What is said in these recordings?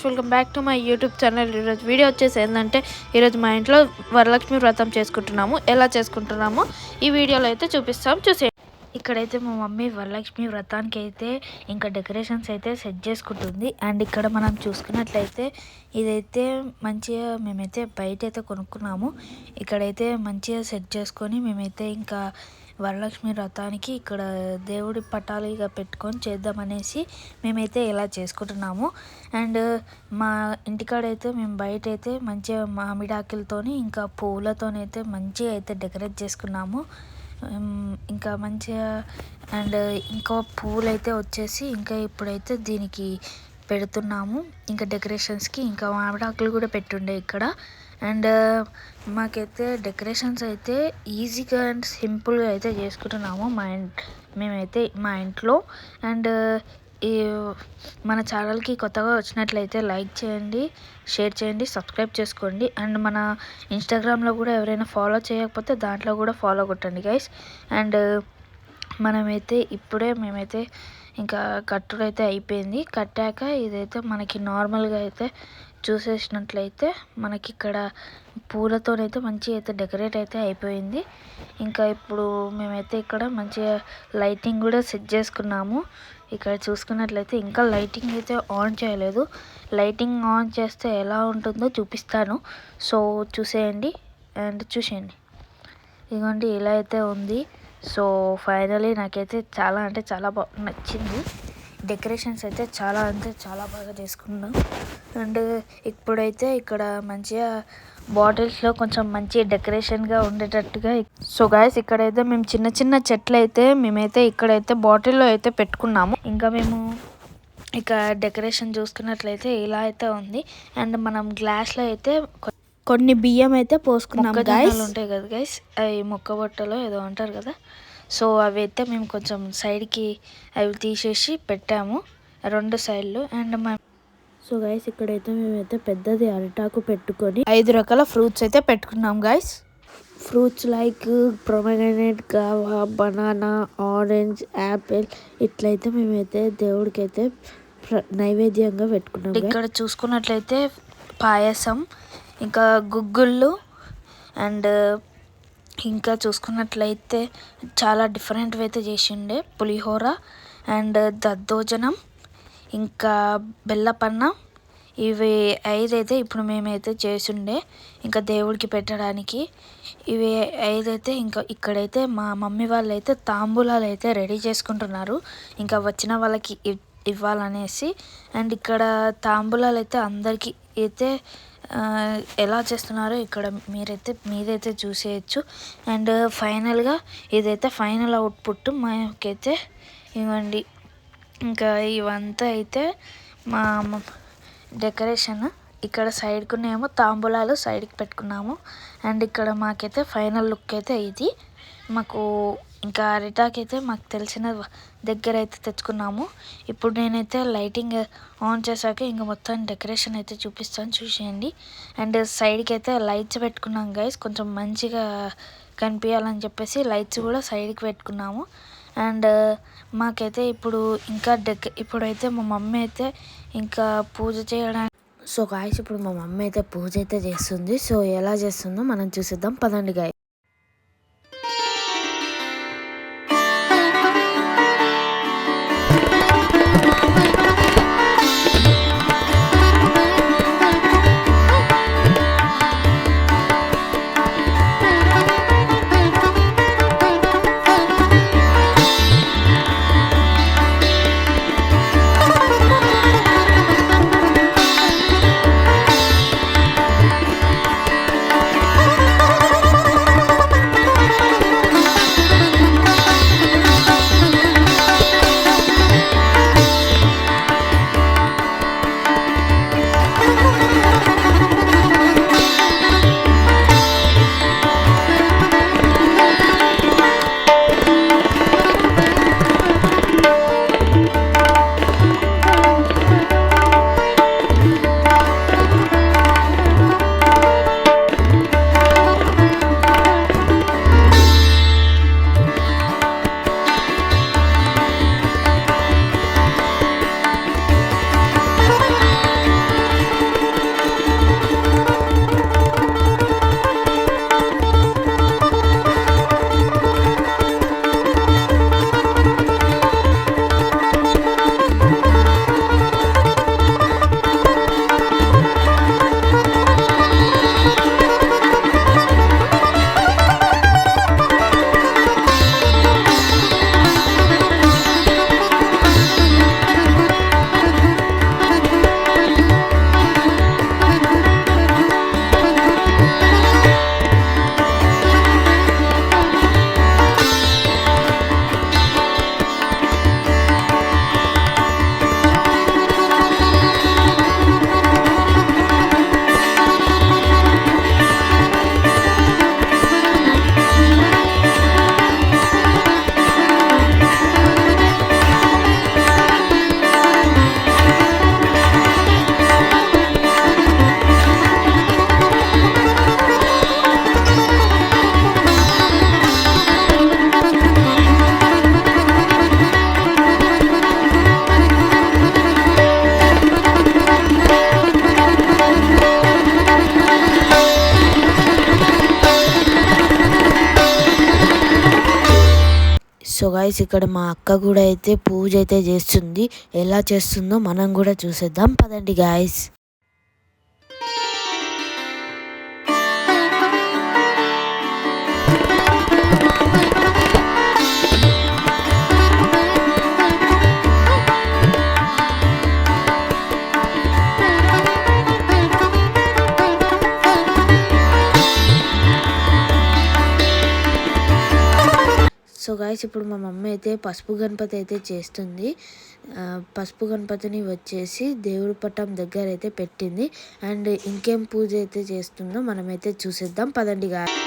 Welcome back to my YouTube channel. ఈరోజు video వచ్చేసి ఏంటంటే ఈరోజు మా ఇంట్లో వరలక్ష్మి వ్రతం చేసుకుంటున్నాము. ఎలా చేసుకుంటున్నామో ఈ వీడియోలో అయితే చూసే ఇక్కడైతే మా మమ్మీ వరలక్ష్మి వ్రతానికి అయితే ఇంకా డెకరేషన్స్ అయితే సెట్ చేసుకుంటుంది. అండ్ ఇక్కడ మనం చూసుకున్నట్లయితే ఇదైతే మంచిగా మేమైతే బయట అయితే కొనుక్కున్నాము. ఇక్కడైతే మంచిగా సెట్ చేసుకొని మేమైతే ఇంకా వరలక్ష్మి వ్రతానికి ఇక్కడ దేవుడి పటాలుగా పెట్టుకొని చేద్దామనేసి మేమైతే ఇలా చేసుకుంటున్నాము. అండ్ మా ఇంటికాడైతే మేము బయట అయితే మంచిగా మామిడాకులతోని ఇంకా పువ్వులతోనైతే మంచిగా అయితే డెకరేట్ చేసుకున్నాము. ఇంకా మంచిగా అండ్ ఇంకో పువ్వులు అయితే వచ్చేసి ఇంకా ఇప్పుడైతే దీనికి పెడుతున్నాము. ఇంకా డెకరేషన్స్కి ఇంకా మామిడాకులు కూడా పెట్టుండే ఇక్కడ. అండ్ మాకైతే డెకరేషన్స్ అయితే ఈజీగా అండ్ సింపుల్గా అయితే చేసుకుంటున్నాము మేమైతే మా ఇంట్లో. అండ్ ఈ మన ఛానల్కి కొత్తగా వచ్చినట్లయితే లైక్ చేయండి, షేర్ చేయండి, సబ్స్క్రైబ్ చేసుకోండి. అండ్ మన ఇన్స్టాగ్రామ్లో కూడా ఎవరైనా ఫాలో చేయకపోతే దాంట్లో కూడా ఫాలో కొట్టండి గైస్. అండ్ మేమైతే ఇంకా కట్టుడైతే అయిపోయింది. కట్టాక ఇదైతే మనకి నార్మల్గా అయితే చూసేసినట్లయితే మనకి ఇక్కడ పూలతోనైతే మంచిగా అయితే డెకరేట్ అయితే అయిపోయింది. ఇంకా ఇప్పుడు మేమైతే ఇక్కడ మంచిగా లైటింగ్ కూడా సెట్ చేసుకున్నాము. ఇక్కడ చూసుకున్నట్లయితే ఇంకా లైటింగ్ అయితే ఆన్ చేయలేదు. లైటింగ్ ఆన్ చేస్తే ఎలా ఉంటుందో చూపిస్తాను. సో చూసేయండి అండ్ చూసేయండి. ఇదిగోండి ఇలా అయితే ఉంది. సో ఫైనలీ నాకైతే చాలా అంటే చాలా బాగా నచ్చింది. డెకరేషన్స్ అయితే చాలా బాగా చేసుకున్నాం. అండ్ ఇప్పుడైతే ఇక్కడ మంచిగా బాటిల్స్లో కొంచెం మంచి డెకరేషన్గా ఉండేటట్టుగా. సో గాయస్ ఇక్కడైతే మేము చిన్న చెట్లు అయితే మేమైతే ఇక్కడైతే బాటిల్లో అయితే పెట్టుకున్నాము. ఇంకా మేము ఇక డెకరేషన్ చూసుకున్నట్లయితే ఇలా అయితే ఉంది. అండ్ మనం గ్లాస్లో అయితే కొన్ని బియ్యం అయితే పోసుకున్నాము. గాయస్ ఉంటాయి కదా గైస్, అవి మొక్కబొట్టలో ఏదో అంటారు కదా. సో అవి అయితే మేము కొంచెం సైడ్కి అవి తీసేసి పెట్టాము 2 సైడ్లు. అండ్ సో గైస్ ఇక్కడైతే మేమైతే పెద్దది అరిటాకు పెట్టుకొని 5 రకాల ఫ్రూట్స్ అయితే పెట్టుకున్నాం guys. Fruits like pomegranate, గావా, banana, orange, Apple ఇట్లయితే మేమైతే దేవుడికి అయితే నైవేద్యంగా పెట్టుకున్నాం. ఇక్కడ చూసుకున్నట్లయితే పాయసం, ఇంకా గుగ్గుళ్ళు, అండ్ ఇంకా చూసుకున్నట్లయితే చాలా డిఫరెంట్వి అయితే చేసిండే. పులిహోర అండ్ దద్దోజనం, ఇంకా బెల్లపన్నం, ఇవి 5 అయితే ఇప్పుడు మేమైతే చేసుండే ఇంకా దేవుడికి పెట్టడానికి. ఇవి 5 అయితే ఇంకా ఇక్కడైతే మా మమ్మీ వాళ్ళు అయితే తాంబూలాలు అయితే రెడీ చేసుకుంటున్నారు ఇంకా వచ్చిన వాళ్ళకి ఇవ్వాలనేసి. అండ్ ఇక్కడ తాంబూలాలు అయితే అందరికీ అయితే ఎలా చేస్తున్నారో ఇక్కడ మీరైతే చూసేయచ్చు. అండ్ ఫైనల్గా ఇదైతే ఫైనల్ అవుట్పుట్ మాకైతే ఇవ్వండి. ఇంకా ఇవంతా అయితే మా డెకరేషన్. ఇక్కడ సైడ్కునేమో తాంబూలాలు సైడ్కి పెట్టుకున్నాము. అండ్ ఇక్కడ మాకైతే ఫైనల్ లుక్ అయితే ఇది. మాకు ఇంకా అరిటాక్ అయితే మాకు తెలిసిన దగ్గర అయితే తెచ్చుకున్నాము. ఇప్పుడు నేనైతే లైటింగ్ ఆన్ చేశాక ఇంకా మొత్తం డెకరేషన్ అయితే చూపిస్తాను, చూసేయండి. అండ్ సైడ్కి అయితే లైట్స్ పెట్టుకున్నాం గైస్, కొంచెం మంచిగా కనిపించాలని చెప్పేసి లైట్స్ కూడా సైడ్కి పెట్టుకున్నాము. అండ్ మాకైతే ఇప్పుడైతే మా మమ్మీ అయితే ఇంకా పూజ చేయడానికి. సో గాయస్ ఇప్పుడు మా మమ్మీ అయితే పూజ అయితే చేస్తుంది. సో ఎలా చేస్తుందో మనం చూసేద్దాం పదండి గాయస్. సో గైస్ ఇక్కడ మా అక్క కూడా అయితే పూజ అయితే చేస్తుంది. ఎలా చేస్తుందో మనం కూడా చూసేద్దాం పదండి గైస్. సో గాయస్ ఇప్పుడు మా మమ్మీ అయితే పసుపు గణపతి అయితే చేస్తుంది. పసుపు గణపతిని వచ్చేసి దేవుడి పట్టం దగ్గర అయితే పెట్టింది. అండ్ ఇంకేం పూజ అయితే చేస్తుందో మనమైతే చూసేద్దాం పదండి గాయస్.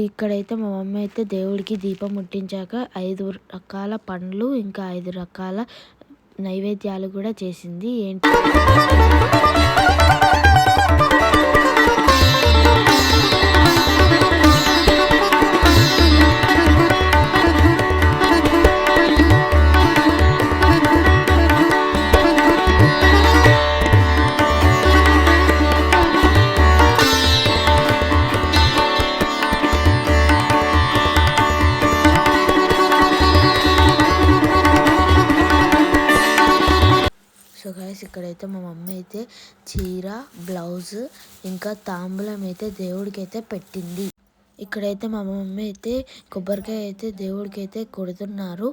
ఇక్కడైతే మా మమ్మీ అయితే దేవుడికి దీపం ముట్టించాక 5 రకాల పండ్లు ఇంకా 5 రకాల నైవేద్యాలు కూడా చేసింది. ఏంటి సో గైస్ ఇక్కడైతే మా మమ్మీ అయితే చీర, బ్లౌజ్ ఇంకా తాంబూలం అయితే దేవుడికి అయితే పెట్టింది. ఇక్కడైతే మా మమ్మీ అయితే కొబ్బరికాయ అయితే దేవుడికి అయితే కొడుతున్నారు.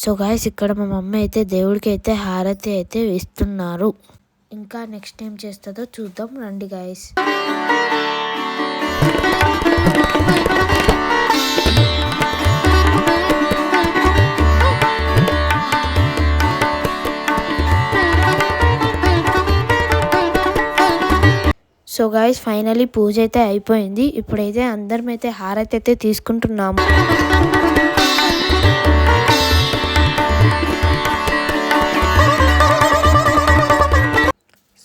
సో గాయస్ ఇక్కడ మా మమ్మీ అయితే దేవుడికి అయితే హారతి అయితే ఇస్తున్నారు. ఇంకా నెక్స్ట్ ఏం చేస్తుందో చూద్దాం రండి గాయస్. సో గాయస్ ఫైనలీ పూజ అయితే అయిపోయింది. ఇప్పుడైతే అందరం అయితే హారతి అయితే తీసుకుంటున్నాము.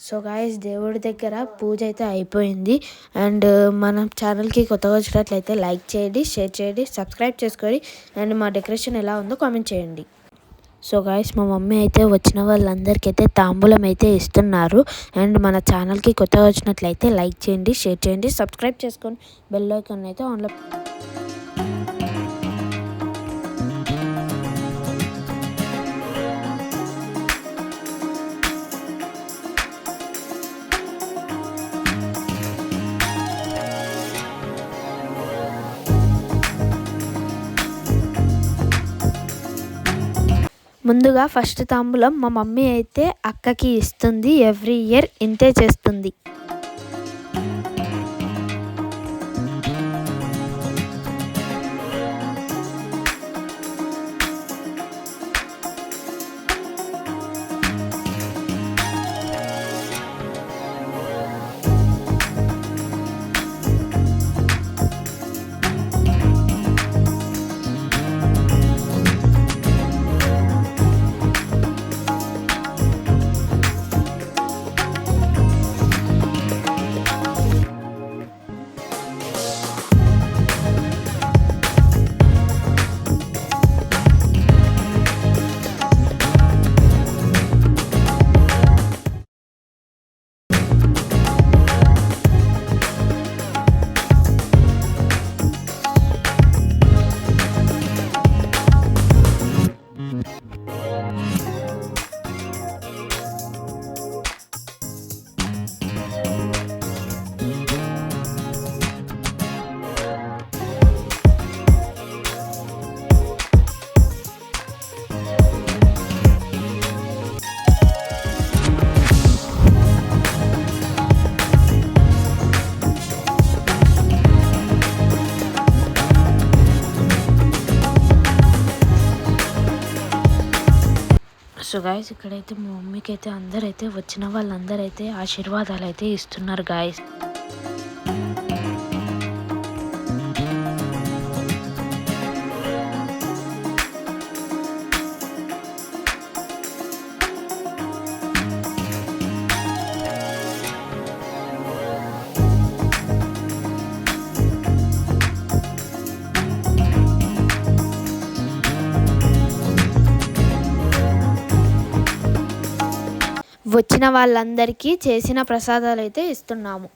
సో గాయస్ దేవుడి దగ్గర పూజ అయితే అయిపోయింది. అండ్ మన ఛానల్కి కొత్తగా వచ్చినట్లయితే లైక్ చేయండి, షేర్ చేయండి, సబ్స్క్రైబ్ చేసుకోండి. అండ్ మా డెకరేషన్ ఎలా ఉందో కామెంట్ చేయండి. సో గాయస్ మా మమ్మీ అయితే వచ్చిన వాళ్ళందరికీ అయితే తాంబూలం అయితే ఇస్తున్నారు. అండ్ మన ఛానల్కి కొత్తగా వచ్చినట్లయితే లైక్ చేయండి, షేర్ చేయండి, సబ్స్క్రైబ్ చేసుకొని బెల్ ఐకాన్ అయితే ఆన్లో. ముందుగా ఫస్ట్ తాంబూలం మా మమ్మీ అయితే అక్కకి ఇస్తుంది. ఎవ్రీ ఇయర్ ఇంతే చేస్తుంది. సో గాయస్ ఇక్కడైతే మా మమ్మీకి అయితే అందరైతే వచ్చిన వాళ్ళందరైతే ఆశీర్వాదాలు అయితే ఇస్తున్నారు గాయస్. వచ్చిన వాళ్ళందరికీ చేసిన ప్రసాదాలు అయితే ఇస్తున్నాము.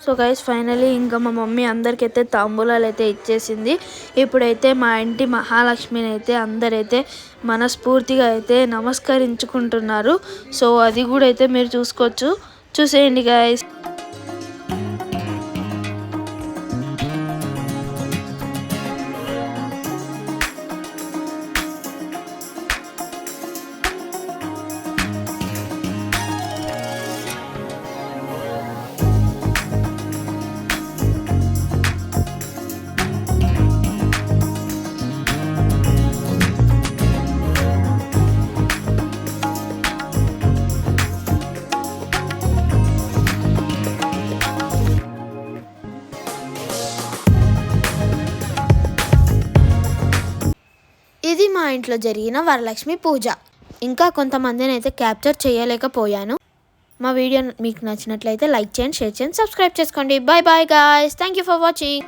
సో గైస్ ఫైనలీ ఇంకా మా మమ్మీ అందరికైతే తాంబూలాలు అయితే ఇచ్చేసింది. ఇప్పుడైతే మా ఇంటి మహాలక్ష్మిని అయితే అందరైతే మనస్ఫూర్తిగా అయితే నమస్కరించుకుంటున్నారు. సో అది కూడా అయితే మీరు చూసేయండి గైస్. ఇది మా ఇంట్లో జరిగిన వరలక్ష్మి పూజ. ఇంకా కొంతమందిని అయితే క్యాప్చర్ చేయలేకపోయాను. మా వీడియో మీకు నచ్చినట్లయితే లైక్ చేయండి, షేర్ చేయండి, సబ్స్క్రైబ్ చేసుకోండి. Bye bye guys, thank you for watching.